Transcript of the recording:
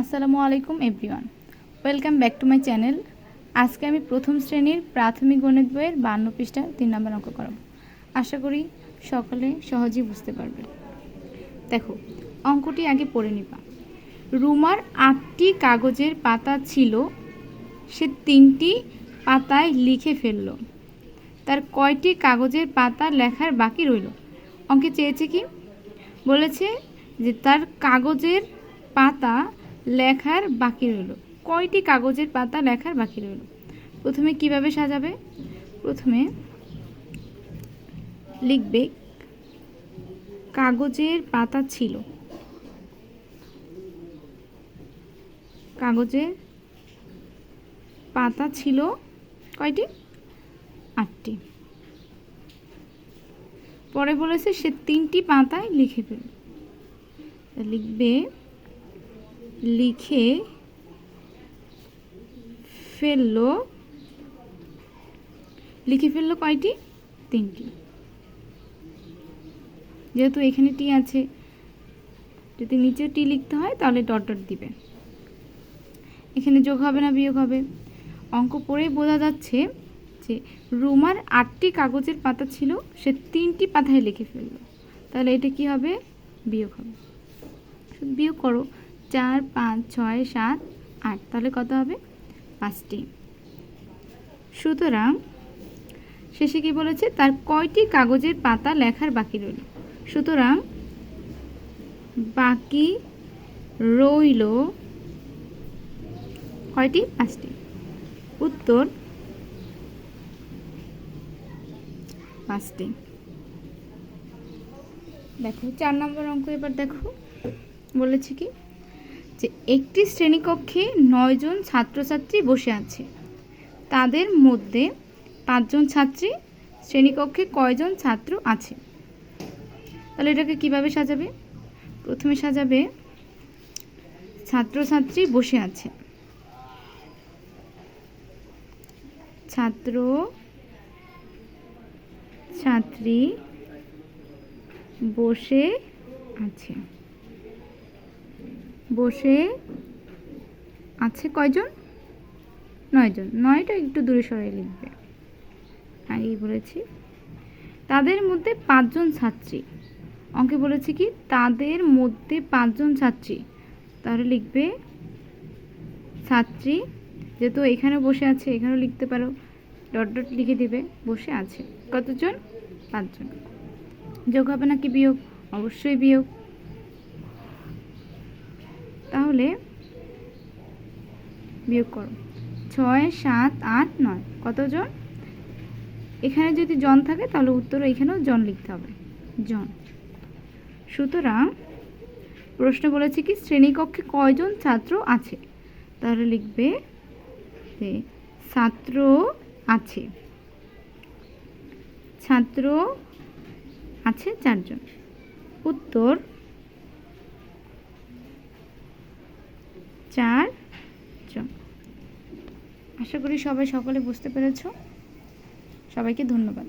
আসসালামু আলাইকুম everyone, welcome back to my channel. আজকে আমি প্রথম শ্রেণীর প্রাথমিক গণিত বইয়ের 52 পৃষ্ঠা 3 নম্বর অঙ্ক করাবো। আশা করি সকলে সহজেই বুঝতে পারবে। দেখো, অঙ্কটি আগে পড়ে নিবা। রুমার 8টি কাগজের পাতা ছিল, সে 3টি পাতায় লিখে ফেলল। তার কয়টি কাগজের পাতা লেখার বাকি রইল? অঙ্কে চেয়েছে কি? বলেছে যে তার কাগজের পাতা লেখার বাকি রইল। কয়টি কাগজের পাতা লেখার বাকি রইল? প্রথমে কিভাবে সাজাবে? প্রথমে লিখবে কাগজের পাতা ছিল, কাগজের পাতা ছিল কয়টি? 8টি। পরে বলেছে সে 3টি পাতায় লিখে ফেলল। লিখবে লিখে ফেললো কয়টি? 3টি। যেহেতু এখানে টি আছে, যদি নিচে টি লিখতে হয় তাহলে ডট ডট দিবে। এখানে যোগ হবে না বিয়োগ হবে? অঙ্ক পড়েই বোঝা যাচ্ছে যে রুমার 8টি কাগজের পাতা ছিল, সে 3টি পাতায় লিখে ফেললো। তাহলে এটা কি হবে? বিয়োগ হবে। বিয়োগ করো, 4, 5, 6, 7, 8, তাহলে কত হবে? 5টি। সুতরাং শেষে কি বলেছে? তার কয়টি কাগজের পাতা লেখার বাকি রইল? সুতরাং বাকি রইল কয়টি? 5টি। উত্তর 5টি। দেখো 4 নম্বর অঙ্ক এবার দেখো, বলেছে কি যে একটি শ্রেণীকক্ষে 9 জন ছাত্রছাত্রী বসে আছে, তাদের মধ্যে 5 জন ছাত্রী। শ্রেণীকক্ষে কয়জন ছাত্র আছে? তাহলে এটাকে কিভাবে সাজাবে? প্রথমে সাজাবে ছাত্রছাত্রী বসে আছে, ছাত্র ছাত্রী বসে আছে। বসে আছে কয়জন? 9 জন। 9টা একটু দূরে সরাই লিখবে, আগেই বলেছি। তাদের মধ্যে 5 জন ছাত্রী। অঙ্কে বলেছে কি তাদের মধ্যে 5 জন ছাত্রী, তাহলে লিখবে ছাত্রী। যেহেতু এখানে বসে আছে, এখানেও লিখতে পারো, ডট ডট লিখে দিবে। বসে আছে কতজন? 5 জন। যোগ হবে নাকি বিয়োগ? অবশ্যই বিয়োগ। তাহলে বিয়োগ করো, 6, 7, 8, 9, কতজন? এখানে যদি জন থাকে তাহলে উত্তরে এখানেও জন লিখতে হবে, জন। সুতরাং প্রশ্ন বলেছে কি শ্রেণীকক্ষে কয়জন ছাত্র আছে? তাহলে লিখবে যে ছাত্র আছে, ছাত্র আছে 4 জন। উত্তর 4 জন। আশা করি সকলে বুঝতে পেরেছো। সবাইকে ধন্যবাদ।